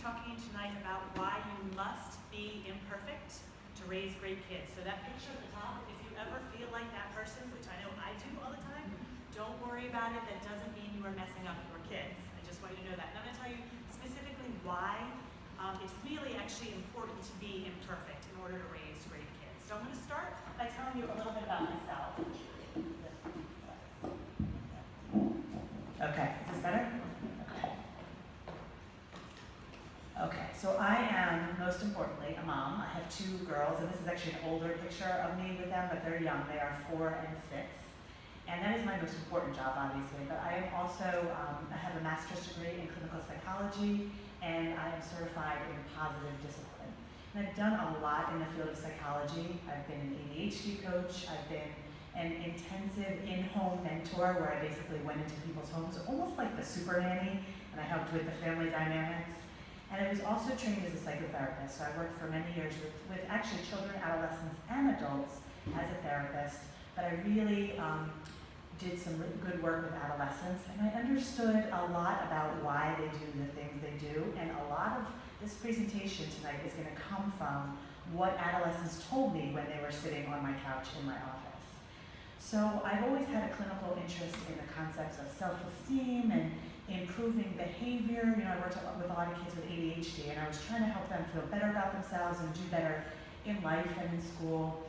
talking to you tonight about why you must be imperfect to raise great kids. So that picture at the top, if you ever feel like that person, which I know I do all the time, don't worry about it. That doesn't mean you are messing up your kids. I just want you to know that. And I'm going to tell you specifically why it's really actually important to be imperfect in order to raise great kids. So I'm going to start by telling you a little bit about myself. Okay, is this better? Okay, so I am, most importantly, a mom. I have 2 girls, and this is actually an older picture of me with them, but they're young. They are 4 and 6. And that is my most important job, obviously. But I am also, I have a master's degree in clinical psychology, and I am certified in positive discipline. And I've done a lot in the field of psychology. I've been an ADHD coach. I've been an intensive in-home mentor where I basically went into people's homes, almost like the super nanny, and I helped with the family dynamics. And I was also trained as a psychotherapist, so I worked for many years with actually children, adolescents, and adults as a therapist. But I really did some really good work with adolescents, and I understood a lot about why they do the things they do. And a lot of this presentation tonight is going to come from what adolescents told me when they were sitting on my couch in my office. So I've always had a clinical interest in the concepts of self-esteem and improving behavior. You know, I worked with a lot of kids with ADHD, and I was trying to help them feel better about themselves and do better in life and in school.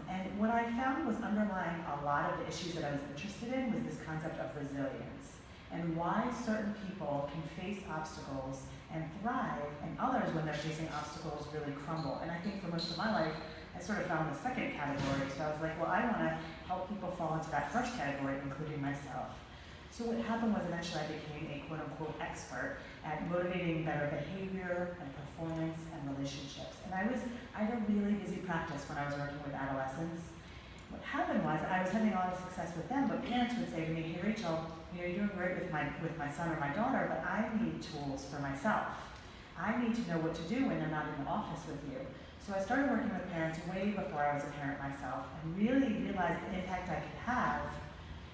And what I found was underlying a lot of the issues that I was interested in was this concept of resilience and why certain people can face obstacles and thrive, and others, when they're facing obstacles, really crumble. And I think for most of my life, I sort of found the second category. So I was like, well, I want to help people fall into that first category, including myself. So what happened was eventually I became a quote-unquote expert at motivating better behavior and performance and relationships. And I had a really busy practice when I was working with adolescents. What happened was I was having a lot of success with them, but parents would say to me, hey Rachel, you know, you're doing great with my son or my daughter, but I need tools for myself. I need to know what to do when they're not in the office with you. So I started working with parents way before I was a parent myself, and really realized the impact I could have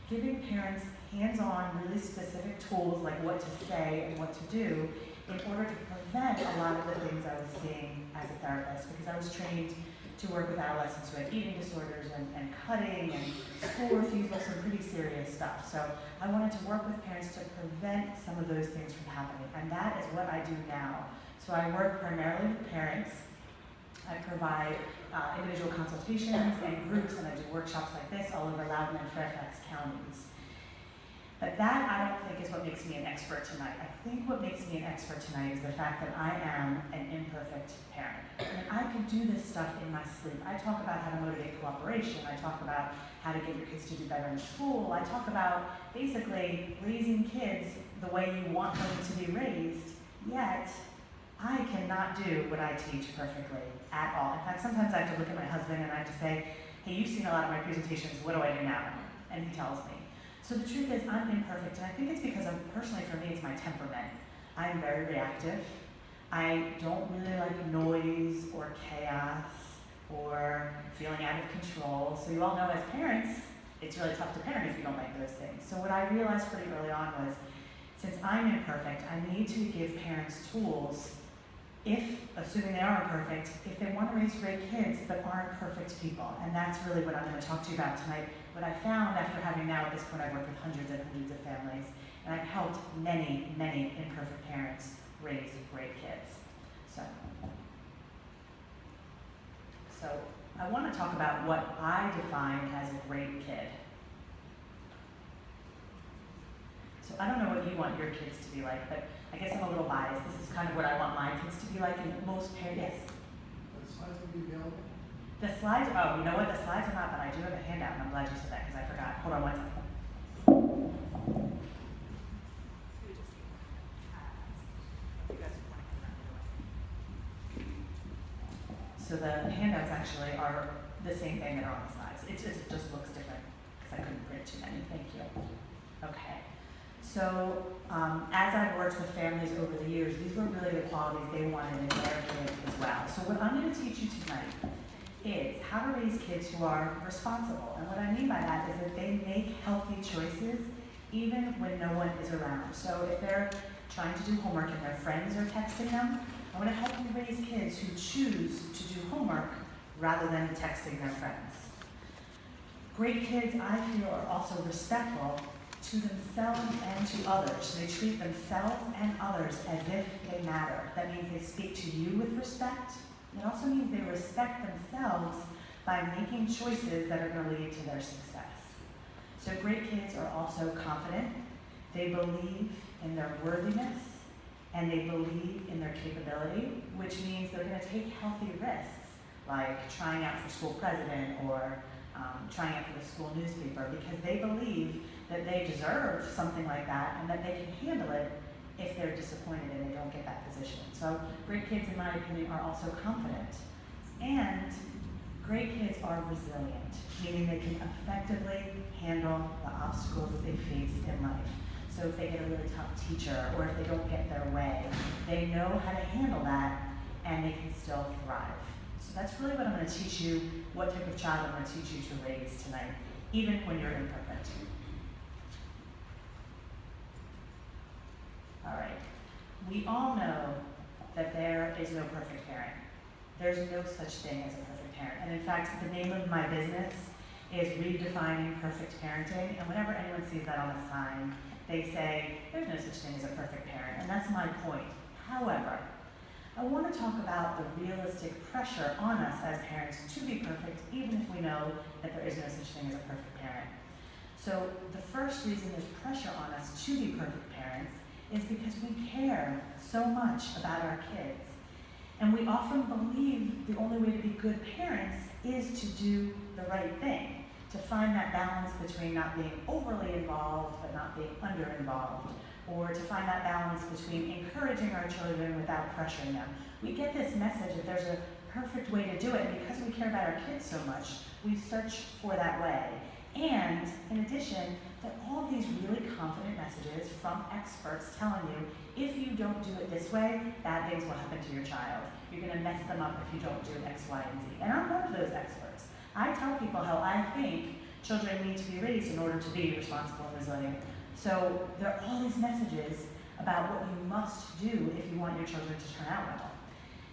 giving parents hands-on, really specific tools like what to say and what to do in order to prevent a lot of the things I was seeing as a therapist, because I was trained to work with adolescents who had eating disorders and cutting and school refusal, some pretty serious stuff. So I wanted to work with parents to prevent some of those things from happening, and that is what I do now. So I work primarily with parents. I provide individual consultations and groups, and I do workshops like this all over Loudoun and Fairfax counties. But that, I don't think, is what makes me an expert tonight. I think what makes me an expert tonight is the fact that I am an imperfect parent. And I can do this stuff in my sleep. I talk about how to motivate cooperation. I talk about how to get your kids to do better in school. I talk about basically raising kids the way you want them to be raised, yet I cannot do what I teach perfectly at all. In fact, sometimes I have to look at my husband and I have to say, hey, you've seen a lot of my presentations, what do I do now? And he tells me. So the truth is, I'm imperfect, and I think it's because personally for me, it's my temperament. I'm very reactive. I don't really like noise or chaos or feeling out of control. So you all know as parents, it's really tough to parent if you don't like those things. So what I realized pretty early on was, since I'm imperfect, I need to give parents tools, assuming they are imperfect, if they want to raise great kids but aren't perfect people. And that's really what I'm going to talk to you about tonight. What I found after having now, at this point, I've worked with hundreds and hundreds of families, and I've helped many, many imperfect parents raise great kids. So I want to talk about what I define as a great kid. So I don't know what you want your kids to be like, but I guess I'm a little biased. This is kind of what I want my kids to be like, and most parents, yes? Are the slides going to be available? The slides, oh, you know what, the slides are not, but I do have a handout, and I'm glad you said that, because I forgot. Hold on one second. So the handouts actually are the same thing that are on the slides. It just looks different, because I couldn't print too many. Thank you. Okay. So as I've worked with families over the years, these were really the qualities they wanted in their kids as well. So what I'm going to teach you tonight is how to raise kids who are responsible. And what I mean by that is that they make healthy choices even when no one is around. So if they're trying to do homework and their friends are texting them, I want to help you raise kids who choose to do homework rather than texting their friends. Great kids, I feel, are also respectful to themselves and to others. They treat themselves and others as if they matter. That means they speak to you with respect. It also means they respect themselves by making choices that are going to lead to their success. So great kids are also confident. They believe in their worthiness and they believe in their capability, which means they're going to take healthy risks, like trying out for school president or trying out for the school newspaper, because they believe that they deserve something like that and that they can handle it if they're disappointed and they don't get that position. So great kids, in my opinion, are also confident. And great kids are resilient, meaning they can effectively handle the obstacles that they face in life. So if they get a really tough teacher or if they don't get their way, they know how to handle that and they can still thrive. So that's really what I'm going to teach you, what type of child I'm going to teach you to raise tonight, even when you're imperfect. All right. We all know that there is no perfect parent. There's no such thing as a perfect parent. And in fact, the name of my business is Redefining Perfect Parenting. And whenever anyone sees that on a sign, they say, there's no such thing as a perfect parent. And that's my point. However, I want to talk about the realistic pressure on us as parents to be perfect, even if we know that there is no such thing as a perfect parent. So the first reason there's pressure on us to be perfect parents is because we care so much about our kids. And we often believe the only way to be good parents is to do the right thing, to find that balance between not being overly involved but not being under-involved, or to find that balance between encouraging our children without pressuring them. We get this message that there's a perfect way to do it, and because we care about our kids so much, we search for that way. And in addition, there are all these really confident messages from experts telling you, if you don't do it this way, bad things will happen to your child. You're going to mess them up if you don't do X, Y, and Z. And I'm one of those experts. I tell people how I think children need to be raised in order to be responsible and resilient. So there are all these messages about what you must do if you want your children to turn out well.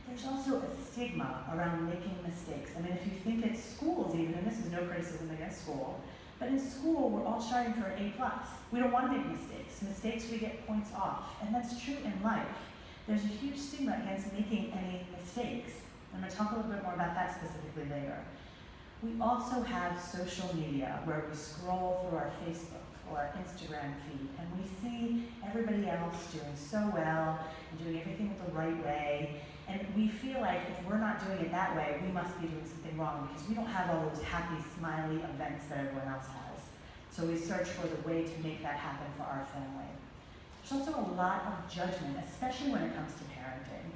There's also a stigma around making mistakes. I mean, if you think at schools even, and this is no criticism against school, but in school, we're all striving for an A+. We don't want to make mistakes. Mistakes, we get points off. And that's true in life. There's a huge stigma against making any mistakes. I'm going to talk a little bit more about that specifically later. We also have social media where we scroll through our Facebook or our Instagram feed and we see everybody else doing so well and doing everything the right way. And we feel like if we're not doing it that way, we must be doing something wrong because we don't have all those happy, smiley events that everyone else has. So we search for the way to make that happen for our family. There's also a lot of judgment, especially when it comes to parenting.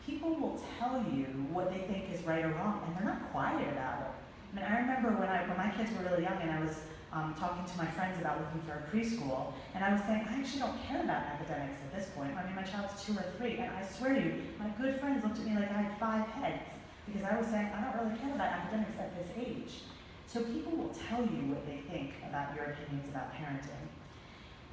People will tell you what they think is right or wrong, and they're not quiet about it. I mean, I remember when my kids were really young and I was talking to my friends about looking for a preschool, and I was saying, I actually don't care about academics at this point. I mean, my child's 2 or 3, and I swear to you, my good friends looked at me like I had 5 heads, because I was saying, I don't really care about academics at this age. So people will tell you what they think about your opinions about parenting.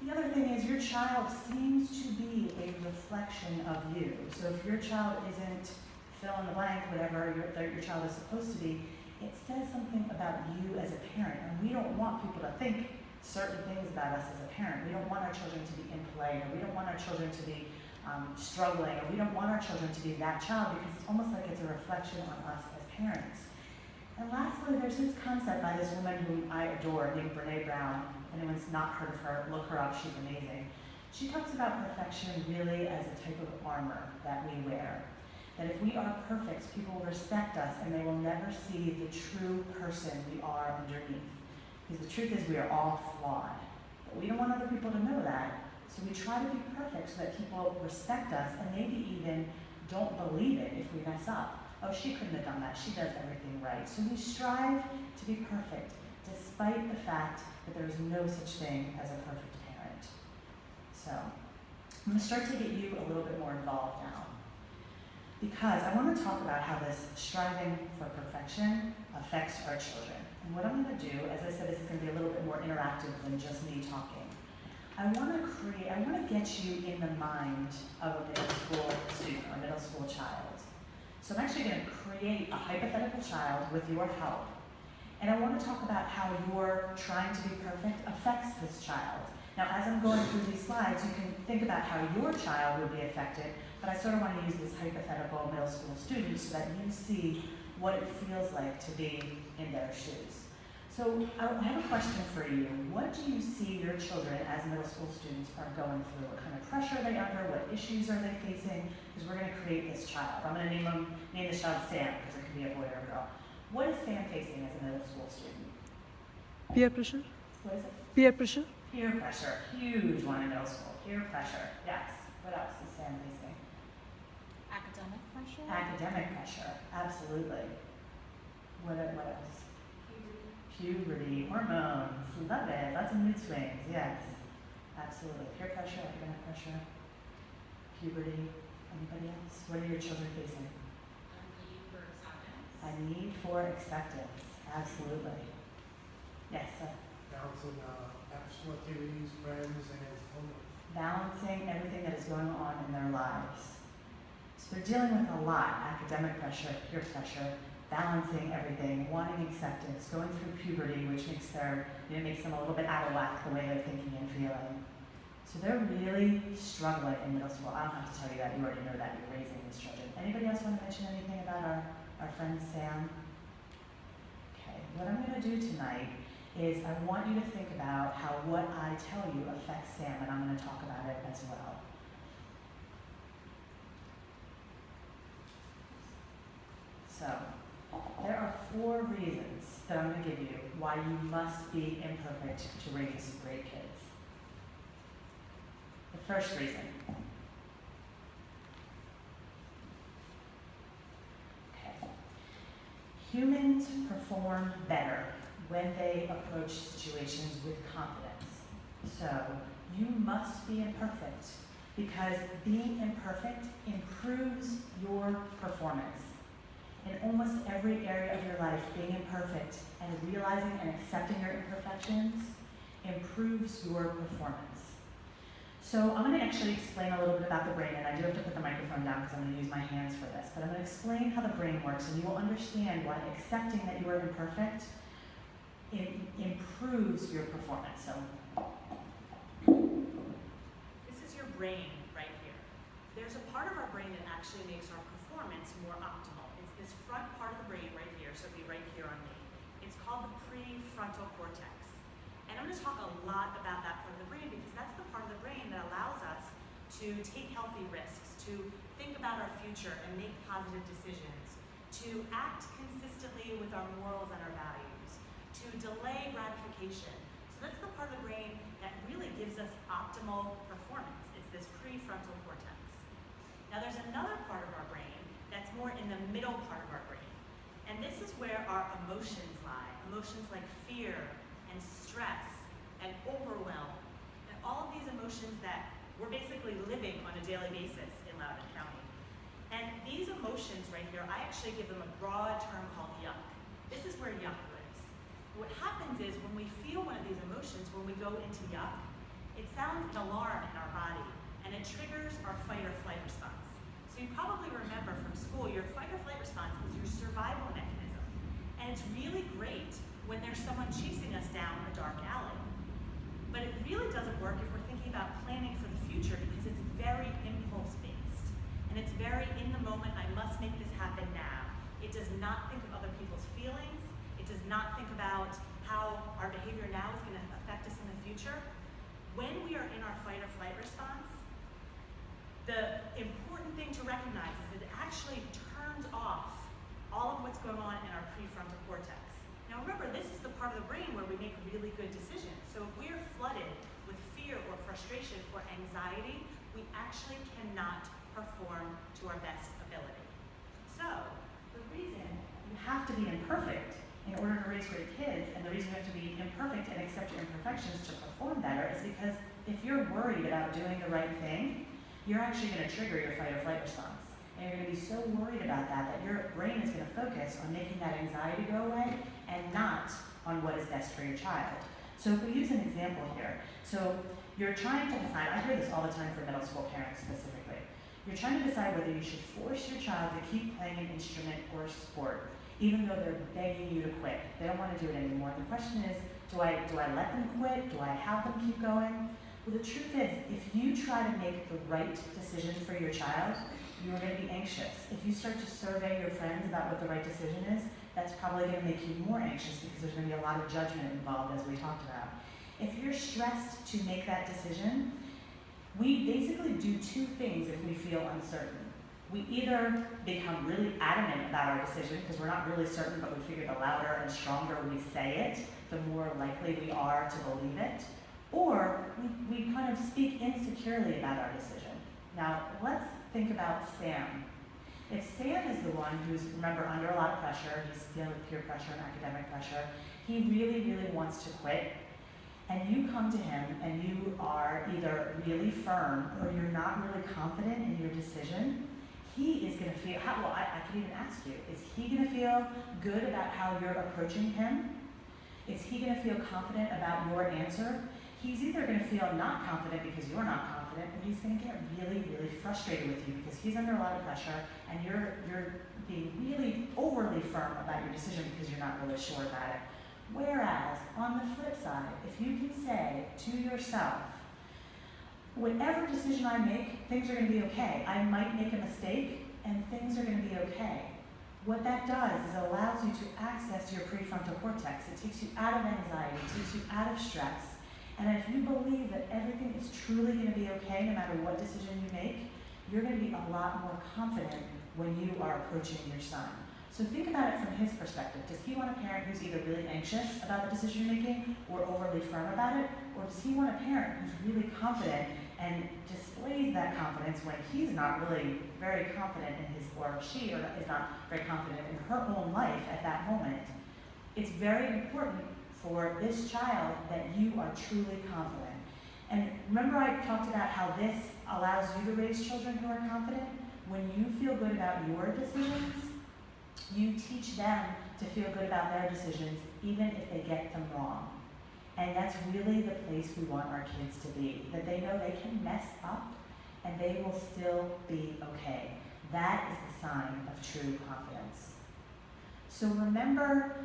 The other thing is your child seems to be a reflection of you. So if your child isn't fill in the blank, whatever your child is supposed to be, it says something about you as a parent, and we don't want people to think certain things about us as a parent. We don't want our children to be impolite, or we don't want our children to be struggling, or we don't want our children to be that child because it's almost like it's a reflection on us as parents. And lastly, there's this concept by this woman who I adore named Brené Brown. If anyone's not heard of her, look her up, she's amazing. She talks about perfection really as a type of armor that we wear. That if we are perfect, people will respect us and they will never see the true person we are underneath. Because the truth is we are all flawed. But we don't want other people to know that, so we try to be perfect so that people respect us and maybe even don't believe it if we mess up. Oh, she couldn't have done that, she does everything right. So we strive to be perfect, despite the fact that there is no such thing as a perfect parent. So, I'm going to start to get you a little bit more involved now. Because I want to talk about how this striving for perfection affects our children. And what I'm going to do, as I said, this is going to be a little bit more interactive than just me talking. I want to get you in the mind of a middle school student or a middle school child. So I'm actually going to create a hypothetical child with your help. And I want to talk about how your trying to be perfect affects this child. Now, as I'm going through these slides, you can think about how your child would be affected, but I sort of want to use this hypothetical middle school student so that you see what it feels like to be in their shoes. So I have a question for you. What do you see your children as middle school students are going through? What kind of pressure are they under? What issues are they facing? Because we're going to create this child. I'm going to name this child Sam, because it could be a boy or a girl. What is Sam facing as a middle school student? Peer pressure. What is it? Peer pressure. Peer pressure. Huge one in middle school. Peer pressure. Yes. What else is Sam facing? Academic pressure? Academic pressure. Absolutely. What else? Puberty, hormones, love it, lots of mood swings, yes. Absolutely. Peer pressure, academic pressure, puberty. Anybody else? What are your children facing? A need for acceptance, absolutely. Yes, sir. Balancing after-school activities, friends, and homework. Balancing everything that is going on in their lives. So they're dealing with a lot: academic pressure, peer pressure, balancing everything, wanting acceptance, going through puberty, which makes makes them a little bit out of whack the way they're thinking and feeling. So they're really struggling in middle school. I don't have to tell you that, you already know that, you're raising these children. Anybody else want to mention anything about our friend Sam? Okay, what I'm going to do tonight is I want you to think about how what I tell you affects Sam, and I'm going to talk about it as well. So, there are 4 reasons that I'm going to give you why you must be imperfect to raise great kids. The first reason. Okay. Humans perform better when they approach situations with confidence. So, you must be imperfect because being imperfect improves your performance. In almost every area of your life, being imperfect and realizing and accepting your imperfections improves your performance. So I'm going to actually explain a little bit about the brain, and I do have to put the microphone down because I'm going to use my hands for this, but I'm going to explain how the brain works, and you will understand why accepting that you are imperfect improves your performance. So this is your brain right here. There's a part of our brain that actually makes our performance more optimal. This front part of the brain right here, so it'll be right here on me. It's called the prefrontal cortex. And I'm going to talk a lot about that part of the brain because that's the part of the brain that allows us to take healthy risks, to think about our future and make positive decisions, to act consistently with our morals and our values, to delay gratification. So that's the part of the brain that really gives us optimal performance. It's this prefrontal cortex. Now there's another part of our brain that's more in the middle part of our brain. And this is where our emotions lie. Emotions like fear and stress and overwhelm, and all of these emotions that we're basically living on a daily basis in Loudoun County. And these emotions right here, I actually give them a broad term called yuck. This is where yuck lives. What happens is when we feel one of these emotions, when we go into yuck, it sounds an alarm in our body, and it triggers our fight or flight response. So you probably remember from school, your fight or flight response is your survival mechanism. And it's really great when there's someone chasing us down a dark alley. But it really doesn't work if we're thinking about planning for the future because it's very impulse-based. And it's very in the moment, I must make this happen now. It does not think of other people's feelings. It does not think about how our behavior now is going to affect us in the future. When we are in our fight or flight response, the important thing to recognize is that it actually turns off all of what's going on in our prefrontal cortex. Now remember, this is the part of the brain where we make really good decisions. So if we are flooded with fear or frustration or anxiety, we actually cannot perform to our best ability. So the reason you have to be imperfect in order to raise great kids, and the reason you have to be imperfect and accept your imperfections to perform better is because if you're worried about doing the right thing, you're actually going to trigger your fight or flight response. And you're going to be so worried about that your brain is going to focus on making that anxiety go away and not on what is best for your child. So if we use an example here, so You're trying to decide, I hear this all the time for middle school parents specifically. You're trying to decide whether you should force your child to keep playing an instrument or a sport, even though they're begging you to quit. They don't want to do it anymore. The question is, do I let them quit? Do I have them keep going? Well, the truth is, if you try to make the right decision for your child, you're going to be anxious. If you start to survey your friends about what the right decision is, that's probably going to make you more anxious because there's going to be a lot of judgment involved, as we talked about. If you're stressed to make that decision, we basically do two things if we feel uncertain. We either become really adamant about our decision because we're not really certain, but we figure the louder and stronger we say it, the more likely we are to believe it. Or we kind of speak insecurely about our decision. Now, let's think about Sam. If Sam is the one who's, remember, under a lot of pressure, he's dealing with peer pressure and academic pressure, he really, really wants to quit, and you come to him and you are either really firm or you're not really confident in your decision, he is going to feel, I could even ask you, is he going to feel good about how you're approaching him? Is he going to feel confident about your answer? He's either going to feel not confident because you're not confident, or he's going to get really, really frustrated with you because he's under a lot of pressure and you're being really overly firm about your decision because you're not really sure about it. Whereas, on the flip side, if you can say to yourself, whatever decision I make, things are going to be okay. I might make a mistake, and things are going to be okay. What that does is it allows you to access your prefrontal cortex. It takes you out of anxiety, it takes you out of stress. And if you believe that everything is truly going to be okay no matter what decision you make, you're going to be a lot more confident when you are approaching your son. So think about it from his perspective. Does he want a parent who's either really anxious about the decision you're making or overly firm about it? Or does he want a parent who's really confident and displays that confidence when he's not really very confident in his, or she or is not very confident in her own life at that moment? It's very important for this child that you are truly confident. And remember I talked about how this allows you to raise children who are confident? When you feel good about your decisions, you teach them to feel good about their decisions even if they get them wrong. And that's really the place we want our kids to be, that they know they can mess up and they will still be okay. That is the sign of true confidence. So remember,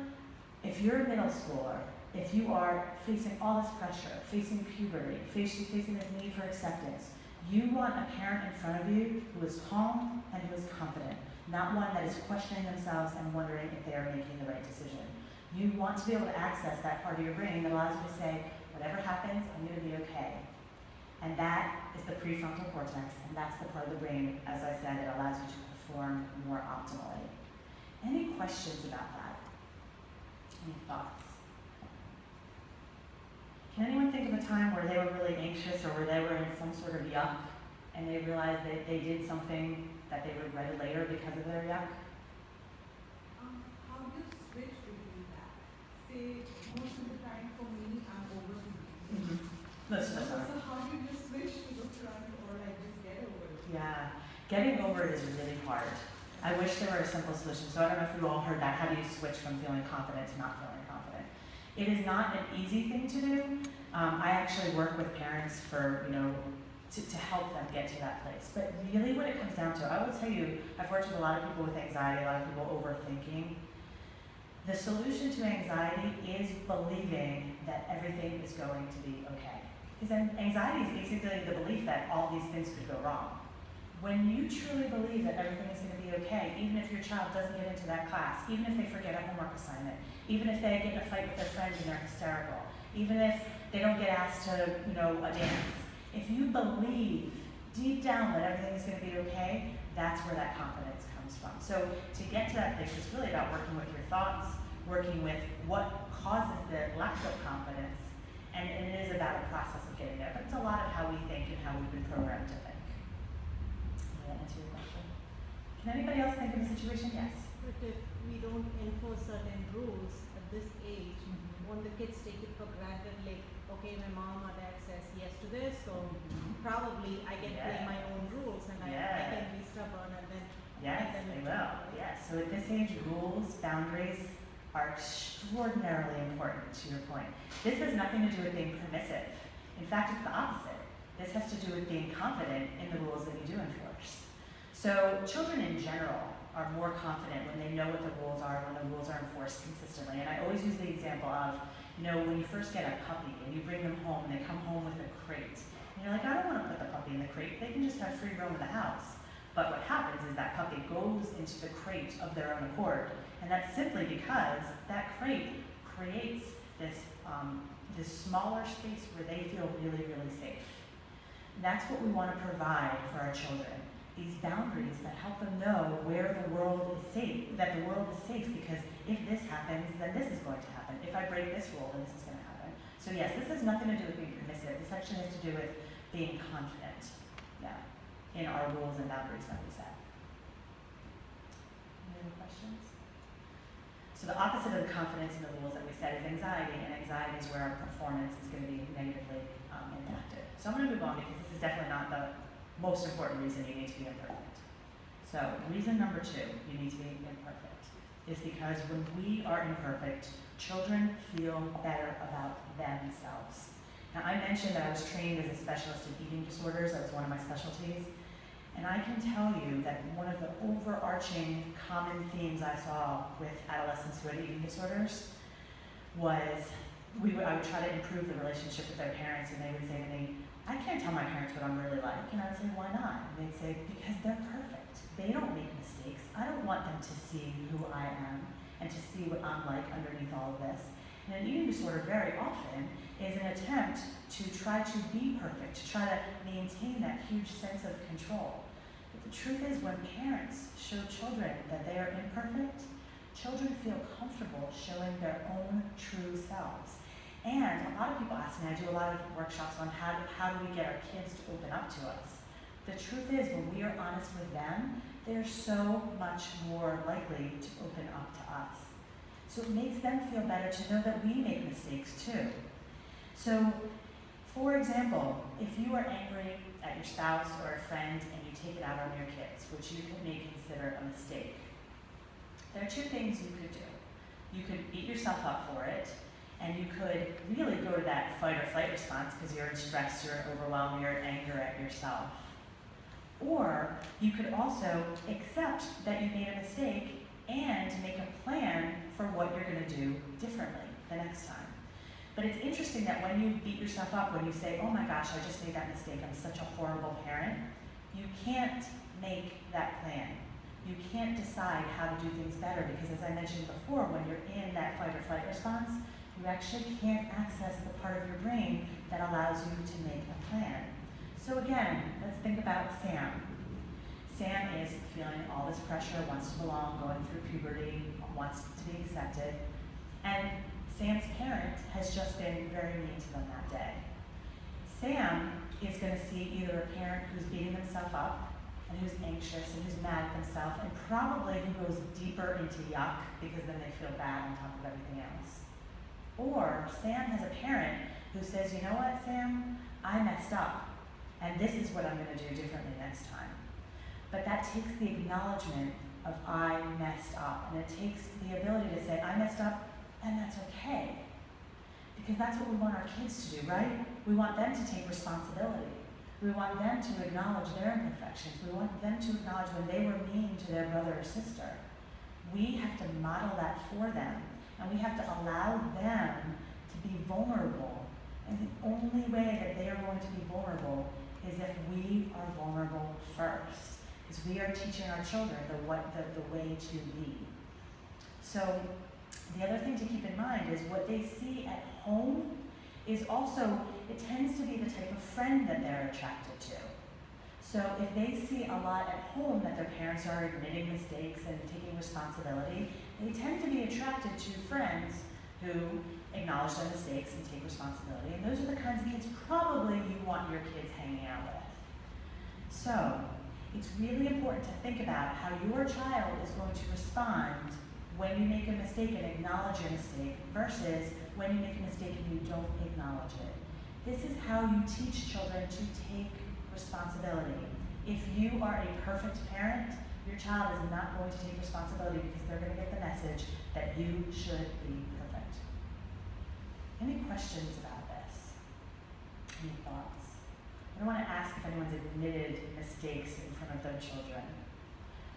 if you're a middle schooler, if you are facing all this pressure, facing puberty, facing this need for acceptance, you want a parent in front of you who is calm and who is confident, not one that is questioning themselves and wondering if they are making the right decision. You want to be able to access that part of your brain that allows you to say, whatever happens, I'm going to be okay. And that is the prefrontal cortex, and that's the part of the brain, as I said, that allows you to perform more optimally. Any questions about that? Any thoughts? Can anyone think of a time where they were really anxious or where they were in some sort of yuck and they realized that they did something that they regretted later because of their yuck? How do you switch between that? Say, most of the time for me, I'm overthinking. Listen. So how do you just switch to the front or like just get over it? Yeah, getting over it is really hard. I wish there were a simple solution. So I don't know if you all heard that. How do you switch from feeling confident to not feeling confident? It is not an easy thing to do. I actually work with parents for, to help them get to that place. But really what it comes down to, I will tell you, I've worked with a lot of people with anxiety, a lot of people overthinking. The solution to anxiety is believing that everything is going to be okay. Because anxiety is basically the belief that all these things could go wrong. When you truly believe that everything is going to be okay, even if your child doesn't get into that class, even if they forget a homework assignment, even if they get in a fight with their friends and they're hysterical, even if they don't get asked to, a dance, if you believe deep down that everything is going to be okay, that's where that confidence comes from. So to get to that place, it's really about working with your thoughts, working with what causes the lack of confidence, and it is about a process of getting there. But it's a lot of how we think and how we've been programmed to think. Does that answer your question? Can anybody else think of a situation? Yes. But if we don't enforce certain rules at this age, won't the kids take it for granted, like, okay, my mom or dad says yes to this, so probably I can play my own rules and I can be stubborn and then Yes, they will. Yes. So at this age, rules, boundaries are extraordinarily important, to your point. This has nothing to do with being permissive. In fact, it's the opposite. This has to do with being confident in the rules that you do enforce. So children in general are more confident when they know what the rules are, when the rules are enforced consistently. And I always use the example of, when you first get a puppy and you bring them home and they come home with a crate. And you're like, I don't want to put the puppy in the crate. They can just have free roam of the house. But what happens is that puppy goes into the crate of their own accord. And that's simply because that crate creates this smaller space where they feel really, really safe. And that's what we want to provide for our children. These boundaries that help them know where the world is safe, that the world is safe, because if this happens, then this is going to happen. If I break this rule, then this is going to happen. So yes, this has nothing to do with being permissive. This actually has to do with being confident, in our rules and boundaries that we set. Any other questions? So the opposite of the confidence in the rules that we set is anxiety, and anxiety is where our performance is going to be negatively impacted. So I'm going to move on because this is definitely not the most important reason you need to be imperfect. So reason number 2, you need to be imperfect, is because when we are imperfect, children feel better about themselves. Now I mentioned that I was trained as a specialist in eating disorders. That was one of my specialties. And I can tell you that one of the overarching common themes I saw with adolescents who had eating disorders was I would try to improve the relationship with their parents, and they would say to me, I can't tell my parents what I'm really like. And I would say, why not? And they'd say, because they're perfect. They don't make mistakes. I don't want them to see who I am and to see what I'm like underneath all of this. And an eating disorder very often is an attempt to try to be perfect, to try to maintain that huge sense of control. But the truth is, when parents show children that they are imperfect, children feel comfortable showing their own true selves. And a lot of people ask me, I do a lot of workshops on how do we get our kids to open up to us. The truth is, when we are honest with them, they're so much more likely to open up to us. So it makes them feel better to know that we make mistakes too. So, for example, if you are angry at your spouse or a friend and you take it out on your kids, which you may consider a mistake, there are 2 things you could do. You could beat yourself up for it, and you could really go to that fight or flight response because you're in stress, you're overwhelmed, you're in anger at yourself. Or you could also accept that you made a mistake and make a plan for what you're going to do differently the next time. But it's interesting that when you beat yourself up, when you say, oh my gosh, I just made that mistake, I'm such a horrible parent, you can't make that plan. You can't decide how to do things better because, as I mentioned before, when you're in that fight or flight response, you actually can't access the part of your brain that allows you to make a plan. So again, let's think about Sam. Sam is feeling all this pressure, wants to belong, going through puberty, wants to be accepted, and Sam's parent has just been very mean to them that day. Sam is going to see either a parent who's beating themselves up and who's anxious and who's mad at themselves and probably who goes deeper into yuck because then they feel bad on top of everything else. Or Sam has a parent who says, you know what, Sam, I messed up and this is what I'm going to do differently next time. But that takes the acknowledgement of I messed up, and it takes the ability to say I messed up and that's okay. Because that's what we want our kids to do, right? We want them to take responsibility. We want them to acknowledge their imperfections. We want them to acknowledge when they were mean to their brother or sister. We have to model that for them, and we have to allow them to be vulnerable. And the only way that they are going to be vulnerable is if we are vulnerable first. Because we are teaching our children the way to be. So the other thing to keep in mind is what they see at home is also, it tends to be the type of friend that they're attracted to. So if they see a lot at home that their parents are admitting mistakes and taking responsibility, they tend to be attracted to friends who acknowledge their mistakes and take responsibility. And those are the kinds of kids probably you want your kids hanging out with. So it's really important to think about how your child is going to respond when you make a mistake and acknowledge your mistake versus when you make a mistake and you don't acknowledge it. This is how you teach children to take responsibility. If you are a perfect parent, your child is not going to take responsibility because they're going to get the message that you should be perfect. Any questions about this? Any thoughts? I don't want to ask if anyone's admitted mistakes in front of their children.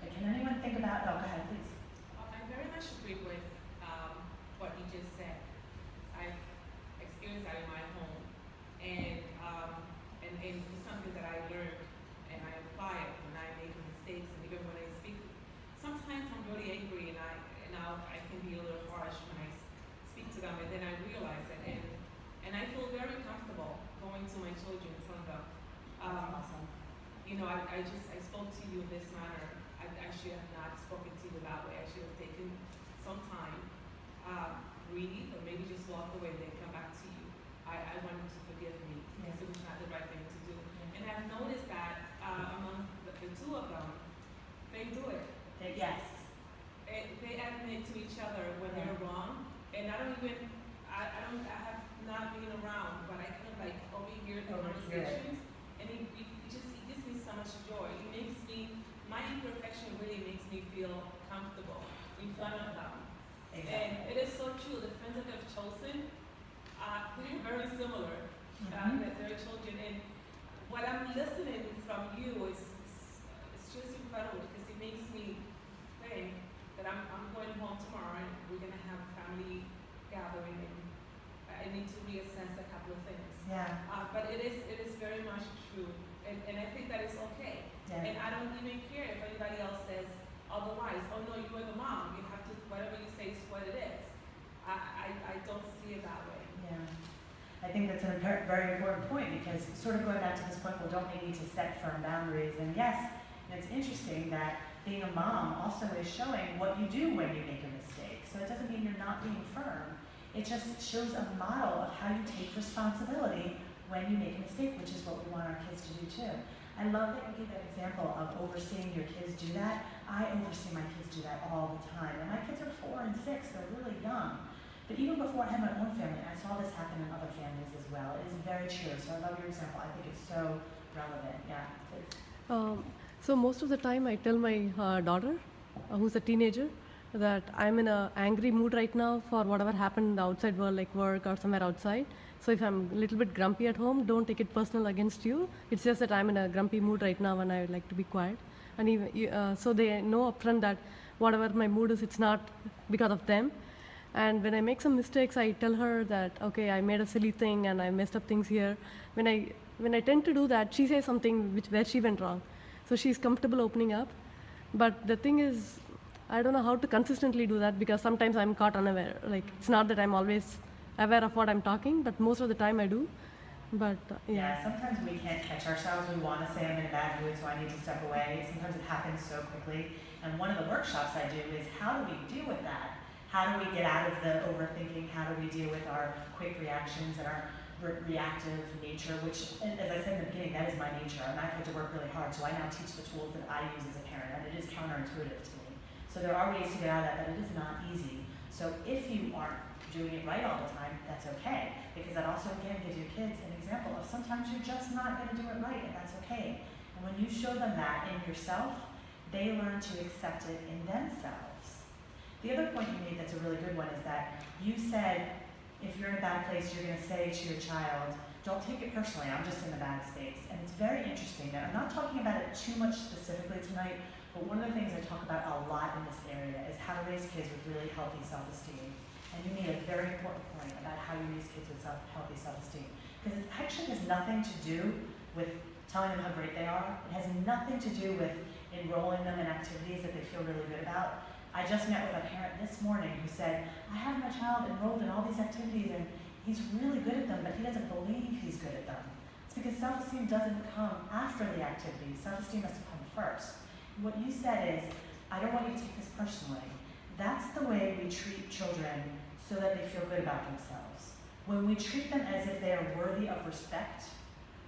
But can anyone think about, oh, go ahead, please. I very much agree with what you just said. I've experienced that in my home, and it's something that I learned and I apply it when I make mistakes, and even when I speak. Sometimes I'm really angry, and I can be a little harsh when I speak to them, and then I realize it, and I feel very comfortable going to my children in front of them. That's awesome. You know, I spoke to you in this manner. I should have not spoken to you that way. I should have taken some time, breathe, or maybe just walk away and then come back to you. I want you to forgive me because it was not the right thing to do. And I've noticed that among the two of them, they do it. Yes. They admit to each other when they're wrong. And I have not been around, but I kind of like overhear the conversations. And it gives me so much joy. It makes me, my imperfection really makes me feel comfortable in front of them. Exactly. And it is so true. The friends that I've chosen, they're very similar. That they're children. And what I'm listening from you is just incredible because it makes me think that I'm going home tomorrow and we're going to have a family gathering and I need to reassess a couple of things. Yeah. But it is very much true. And I think that is okay. Yeah. And I don't even care if anybody else says otherwise. Oh no, you are the mom. You have to, whatever you say is what it is. I don't see it that way. Yeah. I think that's a very important point because sort of going back to this point, well, don't we need to set firm boundaries? And yes, and it's interesting that being a mom also is showing what you do when you make a mistake. So it doesn't mean you're not being firm. It just shows a model of how you take responsibility when you make a mistake, which is what we want our kids to do too. I love that you gave that example of overseeing your kids do that. I oversee my kids do that all the time. And my kids are 4 and 6, they're really young. But even before I had my own family, I saw this happen in other families as well. It is very true. So I love your example. I think it's so relevant. Yeah, please. So most of the time I tell my daughter, who's a teenager, that I'm in an angry mood right now for whatever happened in the outside world, like work or somewhere outside. So if I'm a little bit grumpy at home, don't take it personal against you. It's just that I'm in a grumpy mood right now and I would like to be quiet. And even, so they know upfront that whatever my mood is, it's not because of them. And when I make some mistakes, I tell her that, okay, I made a silly thing and I messed up things here. When I tend to do that, she says something where she went wrong. So she's comfortable opening up. But the thing is, I don't know how to consistently do that because sometimes I'm caught unaware. Like, it's not that I'm always aware of what I'm talking, but most of the time I do. But Yeah, sometimes we can't catch ourselves. We want to say I'm in a bad mood, so I need to step away. Sometimes it happens so quickly. And one of the workshops I do is how do we deal with that? How do we get out of the overthinking? How do we deal with our quick reactions and our reactive nature, which, as I said in the beginning, that is my nature. And I've had to work really hard, so I now teach the tools that I use as a parent, and it is counterintuitive to me. So there are ways to get out of that, but it is not easy. So if you aren't doing it right all the time, that's okay, because that also, again, gives your kids an example of sometimes you're just not going to do it right, and that's okay. And when you show them that in yourself, they learn to accept it in themselves. The other point you made that's a really good one is that you said, if you're in a bad place, you're going to say to your child, don't take it personally, I'm just in a bad space. And it's very interesting. Now, I'm not talking about it too much specifically tonight, but one of the things I talk about a lot in this area is how to raise kids with really healthy self-esteem. And you made a very important point about how you raise kids with healthy self-esteem. Because it actually has nothing to do with telling them how great they are. It has nothing to do with enrolling them in activities that they feel really good about. I just met with a parent this morning who said, I have my child enrolled in all these activities and he's really good at them, but he doesn't believe he's good at them. It's because self-esteem doesn't come after the activities. Self-esteem has to come first. And what you said is, I don't want you to take this personally. That's the way we treat children so that they feel good about themselves. When we treat them as if they are worthy of respect,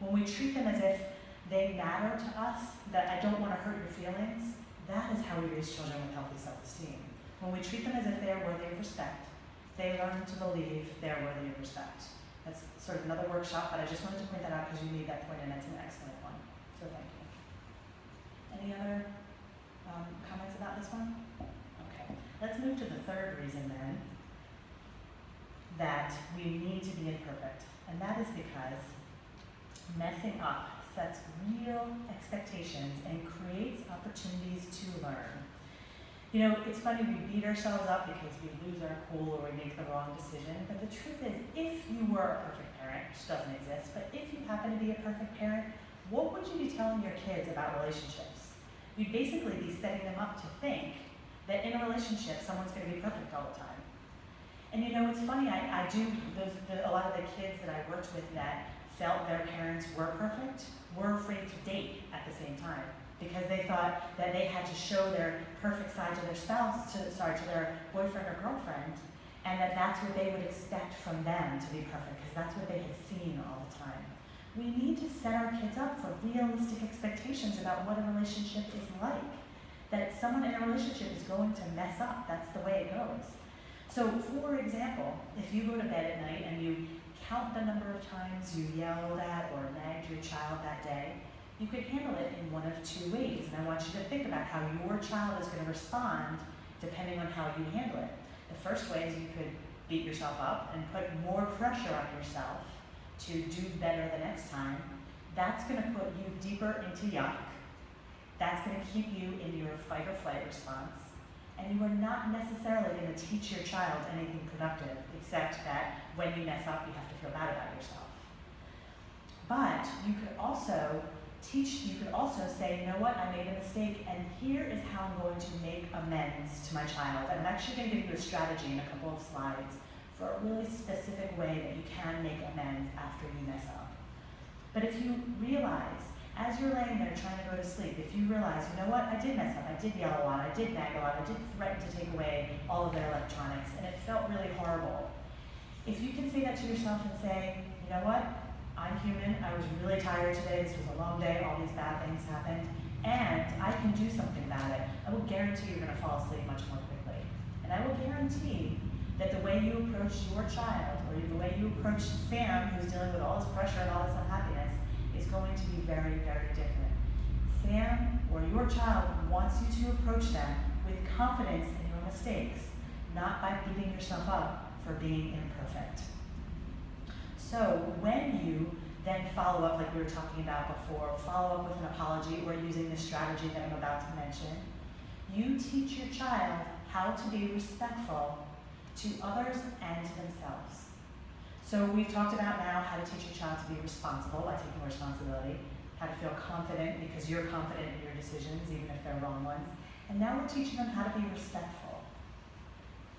when we treat them as if they matter to us, that I don't want to hurt your feelings, that is how we raise children with healthy self-esteem. When we treat them as if they are worthy of respect, they learn to believe they are worthy of respect. That's sort of another workshop, but I just wanted to point that out because you made that point and it's an excellent one. So thank you. Any other comments about this one? Okay. Let's move to the third reason then that we need to be imperfect. And that is because Messing up sets real expectations and creates opportunities to learn. You know, it's funny, we beat ourselves up because we lose our cool or we make the wrong decision, but the truth is, if you were a perfect parent, which doesn't exist, but if you happen to be a perfect parent, what would you be telling your kids about relationships? You'd basically be setting them up to think that in a relationship, someone's going to be perfect all the time. And you know, it's funny, I do, a lot of the kids that I worked with that felt their parents were perfect were afraid to date at the same time, because they thought that they had to show their perfect side to their spouse, to their boyfriend or girlfriend, and that that's what they would expect from them to be perfect, because that's what they had seen all the time. We need to set our kids up for realistic expectations about what a relationship is like. That someone in a relationship is going to mess up, that's the way it goes. So for example, if you go to bed at night and you count the number of times you yelled at or nagged your child that day, you could handle it in one of two ways. And I want you to think about how your child is going to respond depending on how you handle it. The first way is you could beat yourself up and put more pressure on yourself to do better the next time. That's going to put you deeper into yuck. That's going to keep you in your fight or flight response. And you are not necessarily going to teach your child anything productive, except that when you mess up, you have to feel bad about yourself. But you could also say, you know what, I made a mistake, and here is how I'm going to make amends to my child. And I'm actually going to give you a strategy in a couple of slides for a really specific way that you can make amends after you mess up. But if you realize, as you're laying there trying to go to sleep, if you realize, you know what, I did mess up, I did yell a lot, I did nag a lot, I did threaten to take away all of their electronics, and it felt really horrible. If you can say that to yourself and say, you know what, I'm human, I was really tired today, this was a long day, all these bad things happened, and I can do something about it. I will guarantee you're going to fall asleep much more quickly. And I will guarantee that the way you approach your child, or the way you approach Sam, who's dealing with all this pressure and all this unhappiness, is going to be very, very different. Sam, or your child, wants you to approach them with confidence in your mistakes, not by beating yourself up for being imperfect. So when you then follow up, like we were talking about before, follow up with an apology or using the strategy that I'm about to mention, you teach your child how to be respectful to others and to themselves. So we've talked about now how to teach your child to be responsible by taking responsibility, how to feel confident because you're confident in your decisions, even if they're wrong ones. And now we're teaching them how to be respectful.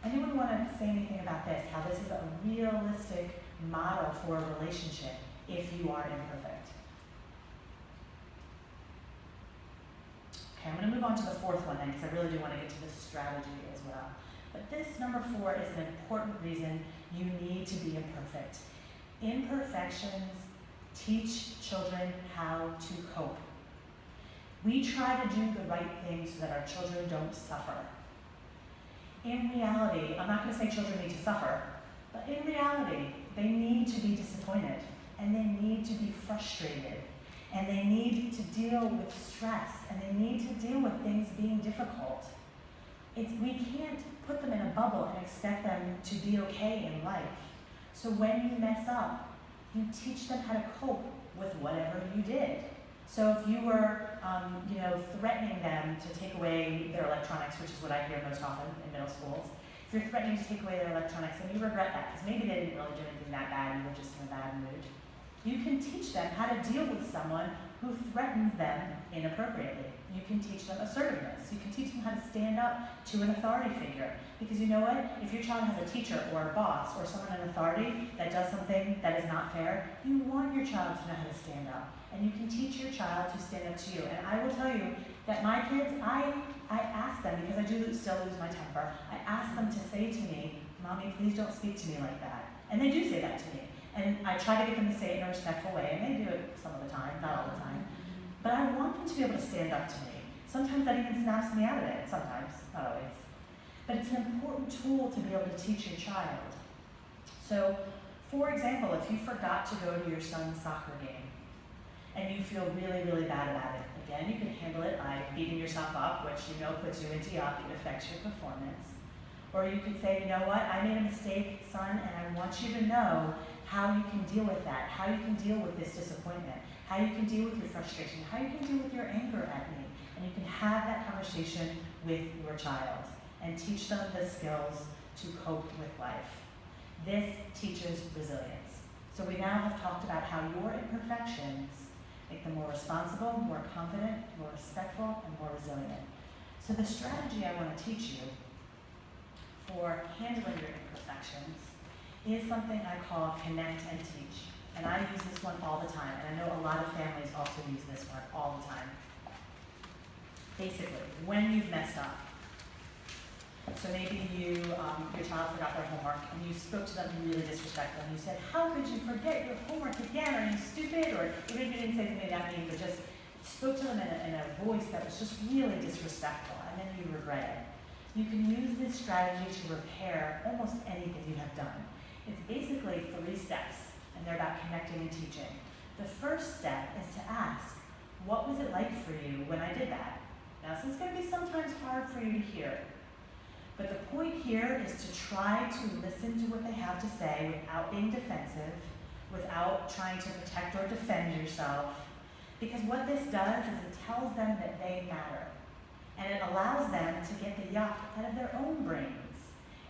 Anyone want to say anything about this, how this is a realistic model for a relationship if you are imperfect? Okay, I'm going to move on to the fourth one then, because I really do want to get to this strategy as well. But this, number 4, is an important reason you need to be imperfect. Imperfections teach children how to cope. We try to do the right thing so that our children don't suffer. In reality, I'm not going to say children need to suffer, but in reality, they need to be disappointed, and they need to be frustrated, and they need to deal with stress, and they need to deal with things being difficult. We can't put them in a bubble and expect them to be okay in life. So when you mess up, you teach them how to cope with whatever you did. So if you were, threatening them to take away their electronics, which is what I hear most often in middle schools, if you're threatening to take away their electronics and you regret that, because maybe they didn't really do anything that bad, you were just in a bad mood, you can teach them how to deal with someone who threatens them inappropriately. You can teach them assertiveness. You can teach them how to stand up to an authority figure. Because you know what? If your child has a teacher or a boss or someone in authority that does something that is not fair, you want your child to know how to stand up. And you can teach your child to stand up to you. And I will tell you that my kids, I ask them, because I do still lose my temper, I ask them to say to me, "Mommy, please don't speak to me like that." And they do say that to me. And I try to get them to say it in a respectful way, and they do it some of the time, not all the time. But I want them to be able to stand up to me. Sometimes that even snaps me out of it, sometimes, not always. But it's an important tool to be able to teach your child. So, for example, if you forgot to go to your son's soccer game, and you feel really, really bad about it, again, you can handle it by beating yourself up, which you know puts you into yuck, it affects your performance. Or you could say, you know what, I made a mistake, son, and I want you to know how you can deal with that, how you can deal with this disappointment, how you can deal with your frustration, how you can deal with your anger at me. And you can have that conversation with your child and teach them the skills to cope with life. This teaches resilience. So we now have talked about how your imperfections make them more responsible, more confident, more respectful, and more resilient. So the strategy I want to teach you for handling your imperfections is something I call connect and teach. And I use this one all the time, and I know a lot of families also use this one all the time. Basically, when you've messed up, so maybe your child forgot their homework and you spoke to them really disrespectful and you said, how could you forget your homework again? Are you stupid? Or even if you didn't say something that mean, but just spoke to them in a voice that was just really disrespectful, and then you regret it. You can use this strategy to repair almost anything you have done. It's basically 3 steps, and they're about connecting and teaching. The first step is to ask, what was it like for you when I did that? Now, this is going to be sometimes hard for you to hear, but the point here is to try to listen to what they have to say without being defensive, without trying to protect or defend yourself, because what this does is it tells them that they matter, and it allows them to get the yuck out of their own brains.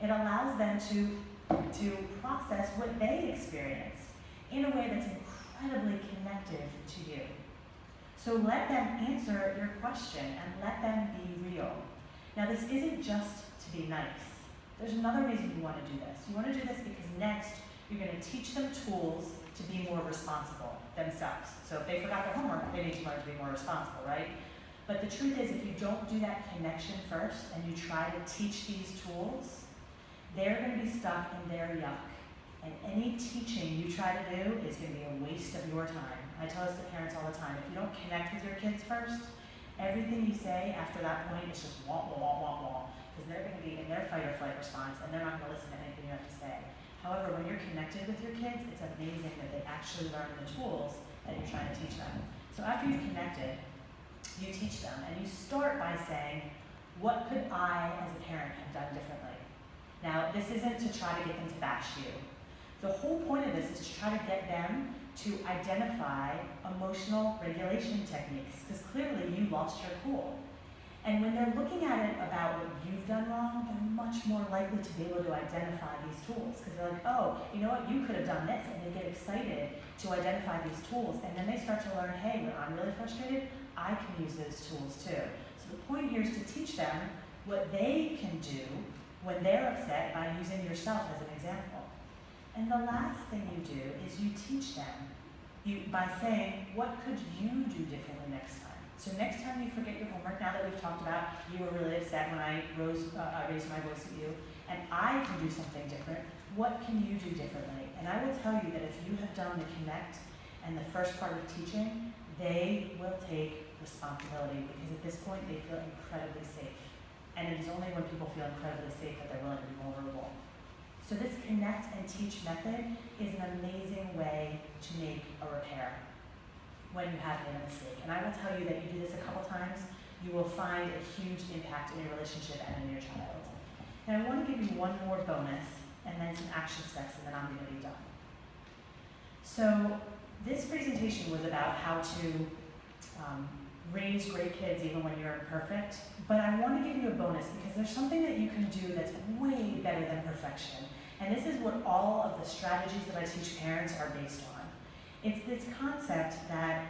It allows them to process what they experienced in a way that's incredibly connective to you. So let them answer your question and let them be real. Now, this isn't just to be nice. There's another reason you want to do this. You want to do this because next you're going to teach them tools to be more responsible themselves. So if they forgot their homework, they need to learn to be more responsible, right? But the truth is, if you don't do that connection first and you try to teach these tools, they're going to be stuck in their yuck. And any teaching you try to do is going to be a waste of your time. I tell this to parents all the time. If you don't connect with your kids first, everything you say after that point is just wah, wah, wah, wah, wah. Because they're going to be in their fight or flight response, and they're not going to listen to anything you have to say. However, when you're connected with your kids, it's amazing that they actually learn the tools that you're trying to teach them. So after you've connected, you teach them, and you start by saying, what could I, as a parent, have done differently? Now, this isn't to try to get them to bash you. The whole point of this is to try to get them to identify emotional regulation techniques, because clearly you lost your cool. And when they're looking at it about what you've done wrong, they're much more likely to be able to identify these tools, because they're like, oh, you know what, you could have done this, and they get excited to identify these tools, and then they start to learn, hey, when I'm really frustrated, I can use those tools too. So the point here is to teach them what they can do when they're upset by using yourself as an example. And the last thing you do is you teach them by saying, what could you do differently next time? So next time you forget your homework, now that we've talked about you were really upset when I raised my voice at you, and I can do something different, what can you do differently? And I will tell you that if you have done the connect and the first part of teaching, they will take responsibility, because at this point they feel incredibly safe. And it is only when people feel incredibly safe that they're willing to be vulnerable. So this connect and teach method is an amazing way to make a repair when you have made a mistake. And I will tell you that you do this a couple times, you will find a huge impact in your relationship and in your child. And I want to give you one more bonus and then some action steps, and then I'm going to be done. So this presentation was about how to raise great kids even when you're imperfect, but I want to give you a bonus because there's something that you can do that's way better than perfection. And this is what all of the strategies that I teach parents are based on. It's this concept that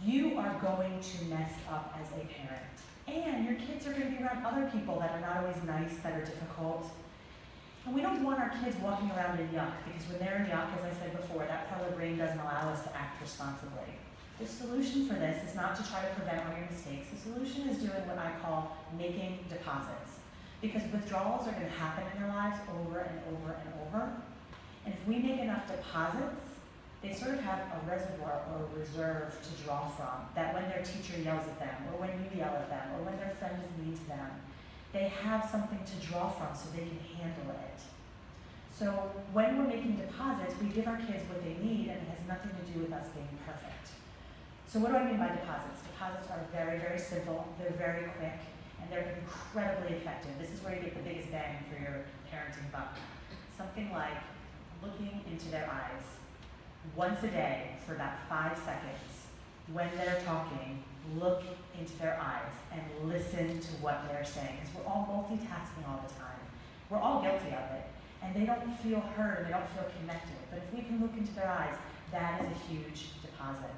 you are going to mess up as a parent. And your kids are going to be around other people that are not always nice, that are difficult. And we don't want our kids walking around in yuck, because when they're in yuck, as I said before, that part of the brain doesn't allow us to act responsibly. The solution for this is not to try to prevent all your mistakes. The solution is doing what I call making deposits. Because withdrawals are going to happen in their lives over and over and over. And if we make enough deposits, they sort of have a reservoir or a reserve to draw from, that when their teacher yells at them, or when you yell at them, or when their friend is mean to them, they have something to draw from so they can handle it. So when we're making deposits, we give our kids what they need, and it has nothing to do with us being perfect. So what do I mean by deposits? Deposits are very, very simple, they're very quick, and they're incredibly effective. This is where you get the biggest bang for your parenting buck. Something like looking into their eyes once a day for about 5 seconds, when they're talking, look into their eyes and listen to what they're saying. Because we're all multitasking all the time. We're all guilty of it. And they don't feel heard, they don't feel connected. But if we can look into their eyes, that is a huge deposit.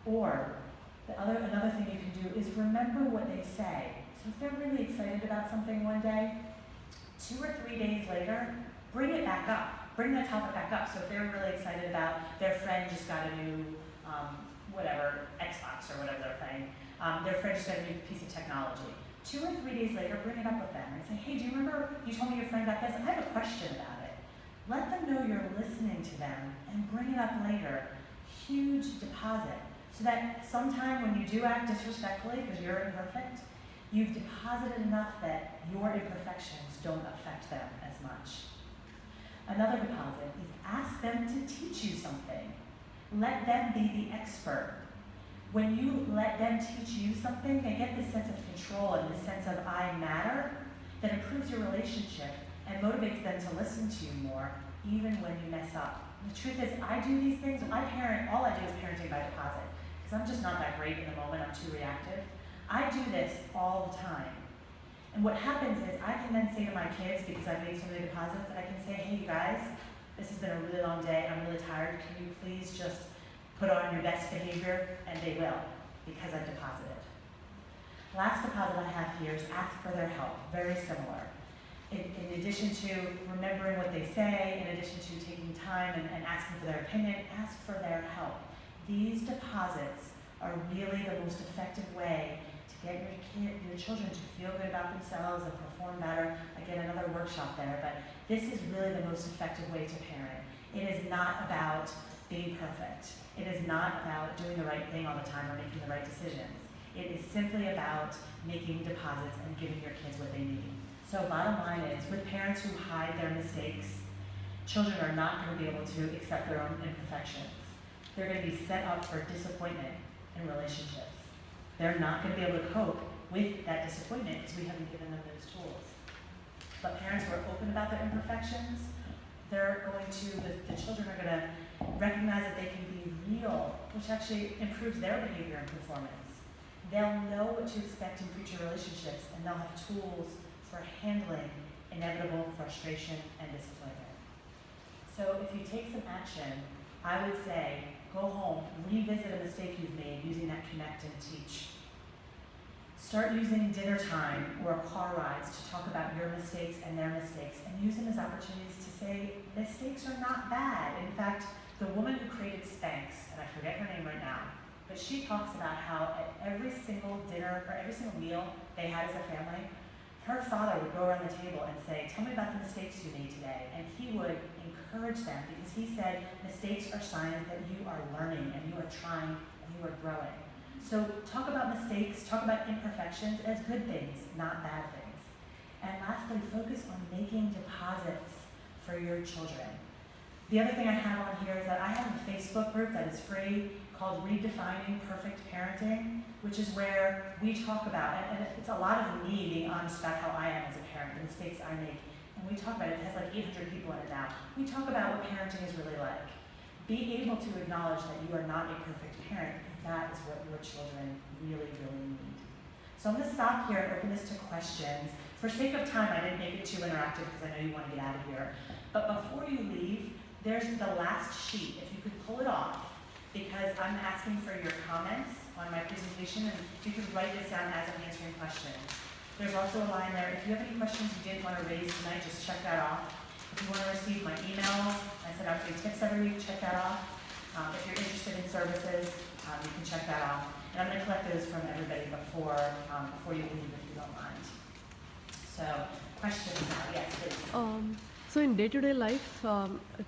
Or another thing you can do is remember what they say. So if they're really excited about something one day, 2 or 3 days later, bring it back up. Bring that topic back up. So if they're really excited about their friend just got a new, Xbox or whatever they're playing, their friend just got a new piece of technology. 2 or 3 days later, bring it up with them and say, hey, do you remember you told me your friend got this? I have a question about it. Let them know you're listening to them and bring it up later. Huge deposit. So that sometime when you do act disrespectfully because you're imperfect, you've deposited enough that your imperfections don't affect them as much. Another deposit is ask them to teach you something. Let them be the expert. When you let them teach you something, they get this sense of control and this sense of I matter that improves your relationship and motivates them to listen to you more, even when you mess up. The truth is, I do these things, all I do is parenting by deposit, because I'm just not that great in the moment, I'm too reactive. I do this all the time. And what happens is I can then say to my kids, because I've made so many deposits, I can say, hey you guys, this has been a really long day, I'm really tired, can you please just put on your best behavior? And they will, because I've deposited. Last deposit I have here is ask for their help, very similar. In addition to remembering what they say, in addition to taking time and asking for their opinion, ask for their help. These deposits are really the most effective way to get your children to feel good about themselves and perform better. Again, another workshop there, but this is really the most effective way to parent. It is not about being perfect. It is not about doing the right thing all the time or making the right decisions. It is simply about making deposits and giving your kids what they need. So bottom line is, with parents who hide their mistakes, children are not going to be able to accept their own imperfections. They're going to be set up for disappointment in relationships. They're not going to be able to cope with that disappointment because we haven't given them those tools. But parents who are open about their imperfections, the children are going to recognize that they can be real, which actually improves their behavior and performance. They'll know what to expect in future relationships, and they'll have tools for handling inevitable frustration and disappointment. So if you take some action, I would say, go home, revisit a mistake you've made using that connect and teach. Start using dinner time or car rides to talk about your mistakes and their mistakes, and use them as opportunities to say, mistakes are not bad. In fact, the woman who created Spanx, and I forget her name right now, but she talks about how at every single dinner or every single meal they had as a family, her father would go around the table and say, tell me about the mistakes you made today. And he would encourage them because he said, mistakes are signs that you are learning and you are trying and you are growing. So talk about mistakes, talk about imperfections as good things, not bad things. And lastly, focus on making deposits for your children. The other thing I have on here is that I have a Facebook group that is free called Redefining Perfect Parenting, which is where we talk about, and it's a lot of me being honest about how I am as a parent, the mistakes I make. And we talk about it, it has like 800 people in it now. We talk about what parenting is really like. Be able to acknowledge that you are not a perfect parent, because that is what your children really, really need. So I'm gonna stop here and open this to questions. For sake of time, I didn't make it too interactive because I know you wanna get out of here. But before you leave, there's the last sheet. If you could pull it off, because I'm asking for your comments on my presentation, and you can write this down as I'm answering questions. There's also a line there. If you have any questions you didn't want to raise tonight, just check that off. If you want to receive my emails, I send out free tips every week, check that off. If you're interested in services, you can check that off. And I'm going to collect those from everybody before you leave, if you don't mind. So, questions now? Yes, please. So in day-to-day life,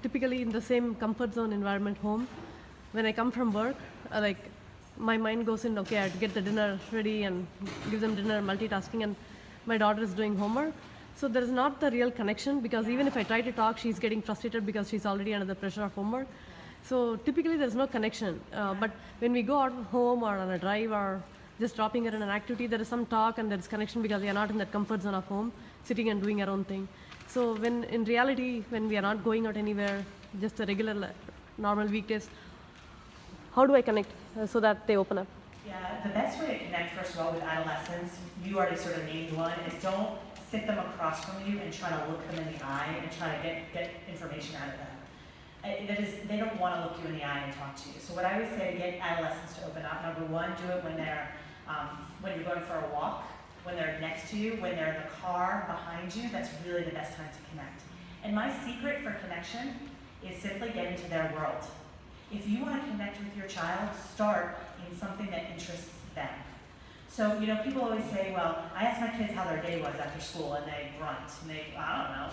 typically in the same comfort zone environment home, when I come from work, my mind goes in, okay, I have to get the dinner ready and give them dinner, multitasking, and my daughter is doing homework. So there is not the real connection, because even if I try to talk, she's getting frustrated because she's already under the pressure of homework. So typically there's no connection. But when we go out of home or on a drive or just dropping her in an activity, there is some talk and there is connection because we are not in that comfort zone of home, sitting and doing our own thing. So when in reality, when we are not going out anywhere, just a regular normal weekdays. How do I connect so that they open up? Yeah, the best way to connect, first of all, with adolescents, you already sort of named one, is don't sit them across from you and try to look them in the eye and try to get information out of them. They don't want to look you in the eye and talk to you. So what I always say to get adolescents to open up, number one, do it when you're going for a walk, when they're next to you, when they're in the car behind you. That's really the best time to connect. And my secret for connection is simply get into their world. If you want to connect with your child, start in something that interests them. So, people always say, well, I ask my kids how their day was after school, and they grunt, and I don't know.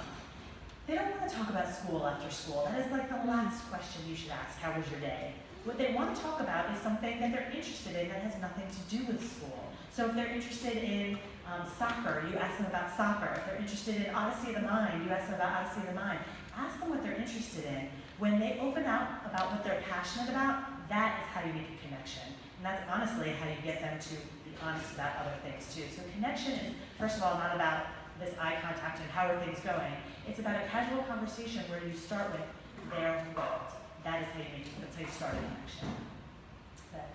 They don't want to talk about school after school. That is like the last question you should ask, how was your day? What they want to talk about is something that they're interested in that has nothing to do with school. So if they're interested in soccer, you ask them about soccer. If they're interested in Odyssey of the Mind, you ask them about Odyssey of the Mind. Ask them what they're interested in. When they open up about what they're passionate about, that is how you make a connection. And that's honestly how you get them to be honest about other things too. So connection is, first of all, not about this eye contact and how are things going. It's about a casual conversation where you start with their world. That is that's how you start a connection. But,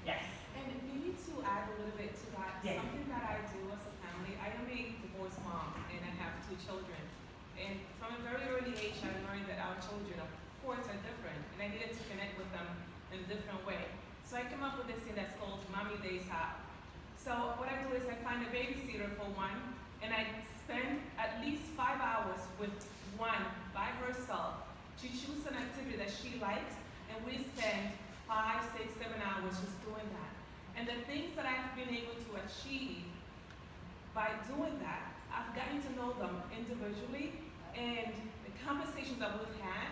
yes. And maybe to add a little bit to that, Yeah. something that I do as a family, I am a divorced mom and I have 2 children. And from a very early age, I learned that our children, of course, are different, and I needed to connect with them in a different way. So I came up with this thing that's called Mommy Days Out. So what I do is I find a babysitter for one, and I spend at least 5 hours with one by herself. She chooses an activity that she likes, and we spend 5, 6, 7 hours just doing that. And the things that I've been able to achieve by doing that, I've gotten to know them individually, and the conversations that we've had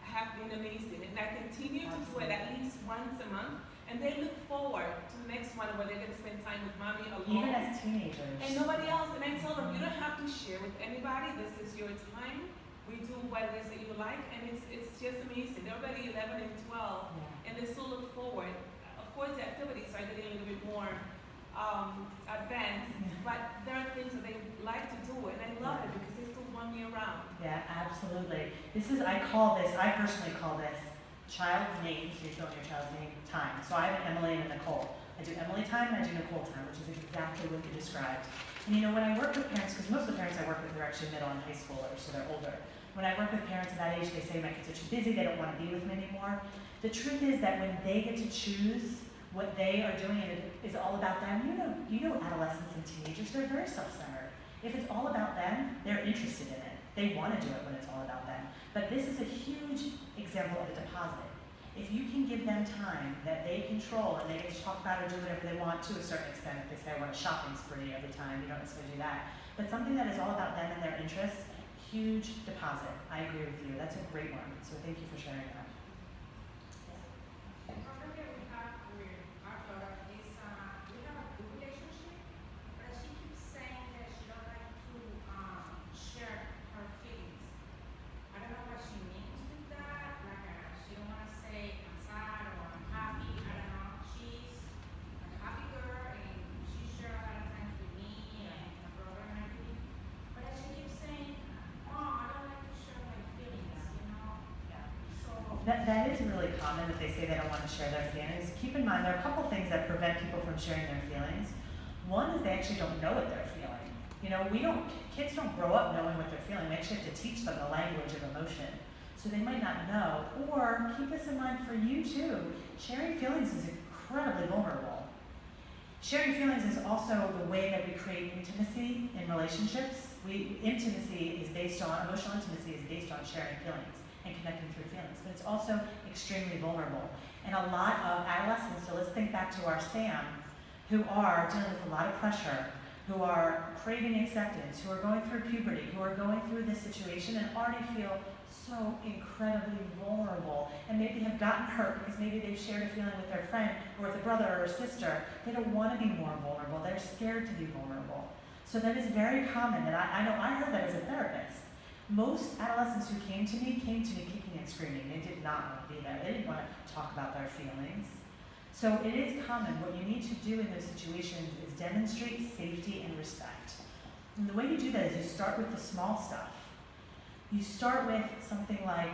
have been amazing. And I continue to do it at least once a month, and they look forward to the next one where they're going to spend time with mommy alone. Even as teenagers. And nobody else. And I tell them, you don't have to share with anybody. This is your time. We do what it is that you like, and it's just amazing. They're already 11 and 12, Yeah. and they still look forward. Of course, the activities are getting a little bit more advanced, but there are things that they like to do, and I love it because they still want me around. Yeah, absolutely. I personally call this child's name, so you're filling your child's name, time. So I have an Emily and a Nicole. I do Emily time and I do Nicole time, which is exactly what you described. And when I work with parents, because most of the parents I work with are actually middle and high schoolers, so they're older. When I work with parents of that age, they say my kids are too busy, they don't want to be with me anymore. The truth is that when they get to choose what they are doing and it is all about them, you know adolescents and teenagers, they're very self-centered. If it's all about them, they're interested in it. They want to do it when it's all about them. But this is a huge example of a deposit. If you can give them time that they control and they get to talk about or do whatever they want to a certain extent, if they say I want a shopping spree every time, you don't necessarily do that. But something that is all about them and their interests, huge deposit. I agree with you. That's a great one. So thank you for sharing that. The problem that we have with our daughter is we have a good relationship, but she keeps saying that she don't like to share her feelings. I don't know what she means with that. She don't want to say I'm sad or I'm happy. I don't know. She's a happy girl and she shares a lot of times with me and my brother and everything. But she keeps saying, "Mom, I don't like to share my feelings," So. That is really common that they say they don't want to share their feelings. Keep in mind, there are a couple things that prevent people from sharing their feelings. One is they actually don't know what they're feeling. Kids don't grow up knowing what they're feeling. We actually have to teach them the language of emotion. So they might not know. Or keep this in mind for you too. Sharing feelings is incredibly vulnerable. Sharing feelings is also the way that we create intimacy in relationships. Emotional intimacy is based on sharing feelings and connecting through feelings, but it's also extremely vulnerable. And a lot of adolescents, so let's think back to our Sam, who are dealing with a lot of pressure, who are craving acceptance, who are going through puberty, who are going through this situation and already feel so incredibly vulnerable and maybe have gotten hurt because maybe they've shared a feeling with their friend or with a brother or a sister. They don't want to be more vulnerable. They're scared to be vulnerable. So that is very common, and I know I heard that as a therapist. Most adolescents who came to me kicking and screaming. They did not want to be there. They didn't want to talk about their feelings. So it is common. What you need to do in those situations is demonstrate safety and respect. And the way you do that is you start with the small stuff. You start with something like,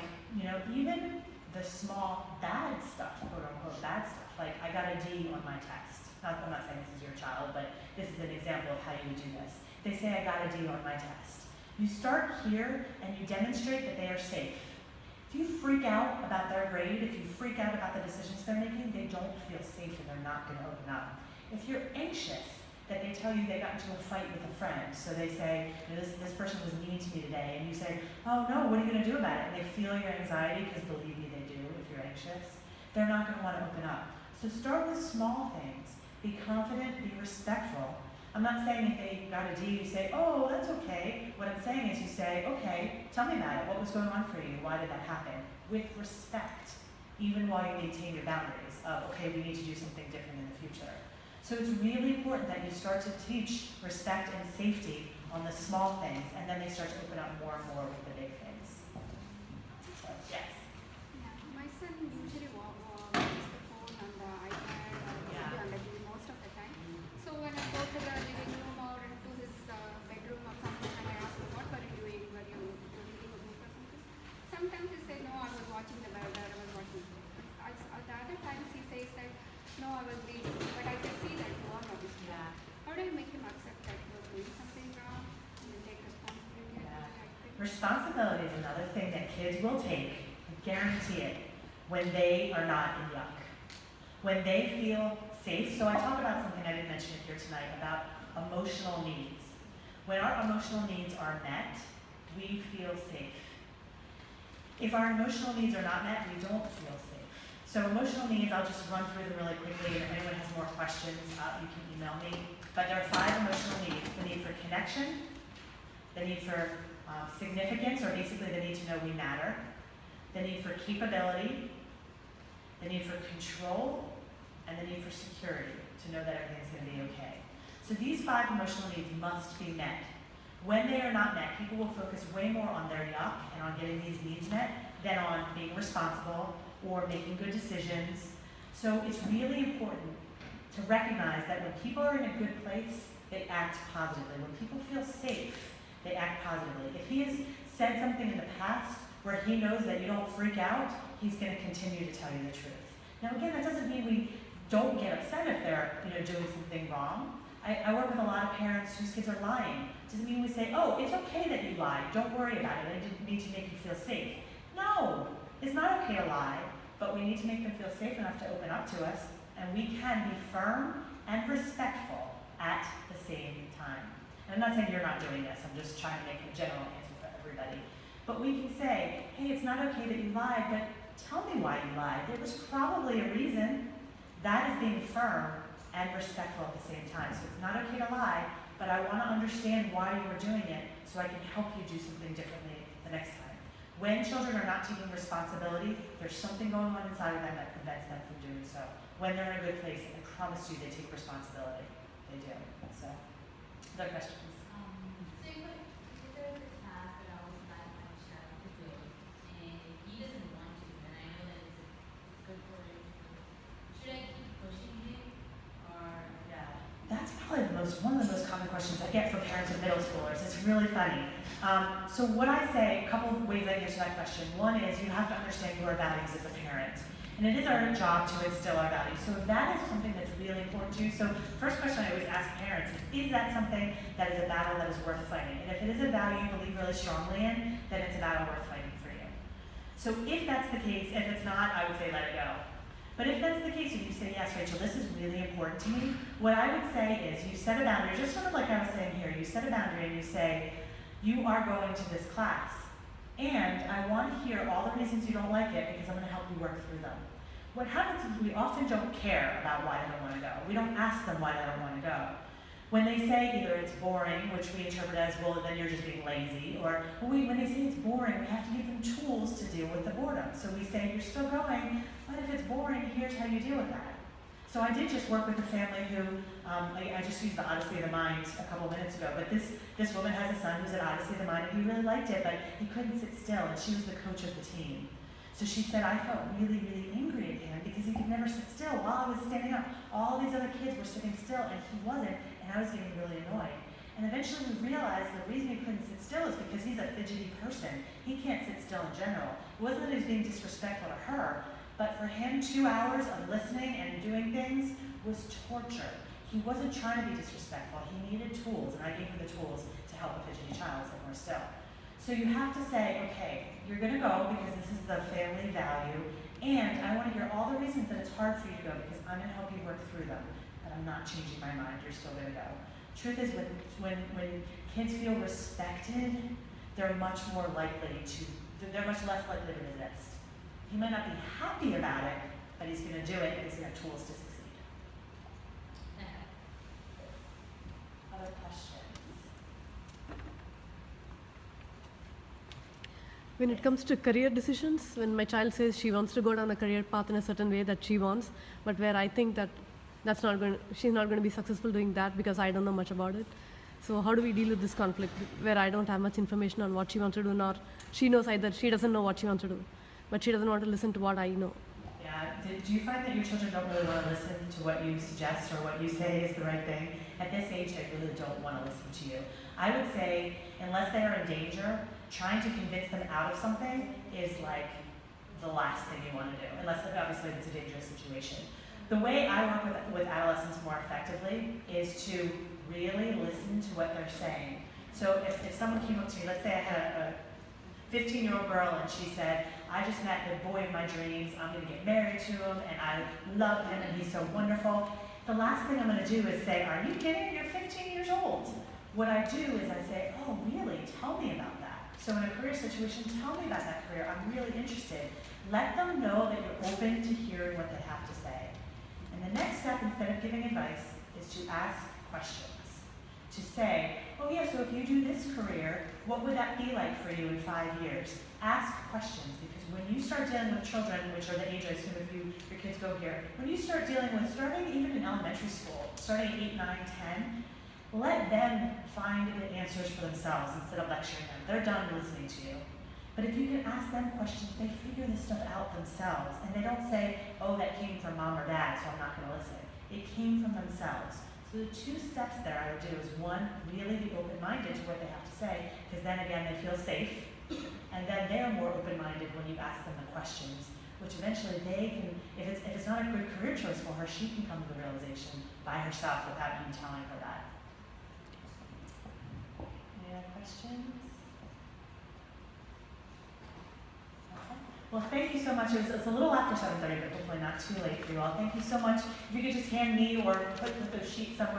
even the small bad stuff, quote unquote bad stuff. Like, I got a D on my test. I'm not saying this is your child, but this is an example of how you would do this. They say I got a D on my test. You start here and you demonstrate that they are safe. If you freak out about their grade, if you freak out about the decisions they're making, they don't feel safe and they're not going to open up. If you're anxious, that they tell you they got into a fight with a friend, so they say, this person was mean to me today, and you say, oh no, what are you going to do about it? And they feel your anxiety, because believe me, they do if you're anxious. They're not going to want to open up. So start with small things. Be confident, be respectful. I'm not saying if they got a D, you say, oh, that's okay. What I'm saying is you say, okay, tell me about it. What was going on for you? Why did that happen? With respect, even while you maintain your boundaries of, okay, we need to do something different in the future. So it's really important that you start to teach respect and safety on the small things, and then they start to open up more and more with the big things. So, yes. My son usually uses the phone and the iPad or on the TV most of the time. So when I go to the living room or into his bedroom or something, and I ask him, what were you doing? Were you reading a book or something? Sometimes he says, no, I was watching the weather, I was watching. The other times he says that, no, I was reading, but I can see that you are not listening. Yeah. How do you make him accept that you are doing something wrong and then take responsibility? Responsibility is another thing that kids will take, I guarantee it, when they are not in yuck. When they feel safe. So I talk about something I didn't mention here tonight about emotional needs. When our emotional needs are met, we feel safe. If our emotional needs are not met, we don't feel safe. So emotional needs, I'll just run through them really quickly, and if anyone has more questions, you can email me. But there are 5 emotional needs. The need for connection, the need for significance, or basically the need to know we matter, the need for keepability, the need for control, and the need for security, to know that everything's going to be okay. So these 5 emotional needs must be met. When they are not met, people will focus way more on their yuck and on getting these needs met than on being responsible or making good decisions. So it's really important to recognize that when people are in a good place, they act positively. When people feel safe, they act positively. If he has said something in the past where he knows that you don't freak out, he's going to continue to tell you the truth. Now again, that doesn't mean we don't get upset if they're doing something wrong. I work with a lot of parents whose kids are lying. It doesn't mean we say, oh, it's okay that you lied. Don't worry about it. I didn't mean to make you feel safe. No, it's not okay to lie, but we need to make them feel safe enough to open up to us, and we can be firm and respectful at the same time. And I'm not saying you're not doing this, I'm just trying to make a general answer for everybody. But we can say, hey, it's not okay that you lied, but tell me why you lied. There was probably a reason. That is being firm and respectful at the same time. So it's not okay to lie, but I want to understand why you were doing it so I can help you do something differently the next time. When children are not taking responsibility, there's something going on inside of them that prevents them from doing so. When they're in a good place, I promise you they take responsibility. They do. So, other questions? So if there's a task that I would like my child to do, and he doesn't want to, and I know that it's good for him to do, should I keep pushing him, or? Yeah. That's probably one of the most common questions I get from parents of middle schoolers. It's really funny. So what I say, a couple of ways I answer that question. One is you have to understand your values as a parent. And it is our job to instill our values. So if that is something that's really important to you, so first question I always ask parents is that something that is a battle that is worth fighting? And if it is a value you believe really strongly in, then it's a battle worth fighting for you. So if that's the case, if it's not, I would say let it go. But if that's the case, and you say, yes, Rachel, this is really important to me, what I would say is you set a boundary, just sort of like I was saying here, you set a boundary and you say, you are going to this class, and I want to hear all the reasons you don't like it because I'm going to help you work through them. What happens is we often don't care about why they don't want to go. We don't ask them why they don't want to go. When they say either it's boring, which we interpret as, well, then you're just being lazy, or when they say it's boring, we have to give them tools to deal with the boredom. So we say, you're still going, but if it's boring, here's how you deal with that. So I did just work with a family who, I just used the Odyssey of the Mind a couple minutes ago, but this woman has a son who's at Odyssey of the Mind, and he really liked it, but he couldn't sit still, and she was the coach of the team. So she said, I felt really, really angry at him because he could never sit still while I was standing up. All these other kids were sitting still, and he wasn't, and I was getting really annoyed. And eventually we realized the reason he couldn't sit still is because he's a fidgety person. He can't sit still in general. It wasn't that he was being disrespectful to her, but for him, 2 hours of listening and doing things was torture. He wasn't trying to be disrespectful. He needed tools, and I gave him the tools to help a fidgety child somewhere still. So you have to say, okay, you're gonna go because this is the family value, and I wanna hear all the reasons that it's hard for you to go because I'm gonna help you work through them. But I'm not changing my mind, you're still gonna go. Truth is, when kids feel respected, they're much more likely to, they're much less likely to resist. He might not be happy about it, but he's gonna do it and he's gonna have tools to succeed. Other questions? When it comes to career decisions, when my child says she wants to go down a career path in a certain way that she wants, but where I think that she's not going to be successful doing that because I don't know much about it. So how do we deal with this conflict where I don't have much information on what she wants to do, nor she knows either she doesn't know what she wants to do, but she doesn't want to listen to what I know. Yeah, do you find that your children don't really want to listen to what you suggest or what you say is the right thing? At this age, they really don't want to listen to you. I would say, unless they are in danger, trying to convince them out of something is like the last thing you want to do, unless obviously it's a dangerous situation. The way I work with adolescents more effectively is to really listen to what they're saying. So if someone came up to me, let's say I had a 15-year-old girl and she said, I just met the boy of my dreams, I'm gonna get married to him and I love him and he's so wonderful. The last thing I'm gonna do is say, are you kidding? You're 15 years old. What I do is I say, oh really, tell me about that. So in a career situation, tell me about that career, I'm really interested. Let them know that you're open to hearing what they have to say. And the next step, instead of giving advice, is to ask questions. To say, oh yeah, so if you do this career, what would that be like for you in 5 years? Ask questions, because when you start dealing with children, which are the age I assume if your kids go here, when you start dealing with, starting even in elementary school, starting at 8, 9, 10, let them find the answers for themselves instead of lecturing them. They're done listening to you. But if you can ask them questions, they figure this stuff out themselves. And they don't say, oh, that came from mom or dad, so I'm not going to listen. It came from themselves. So the 2 steps there I would do is 1, really be open-minded to what they have to say, because then again, they feel safe. And then they're more open-minded when you ask them the questions, which eventually they can, if it's not a good career choice for her, she can come to the realization by herself without you telling her that. Any other questions? Well, thank you so much. It's a little after 7:30, but hopefully not too late for you all. Thank you so much. If you could just hand me or put those sheets somewhere.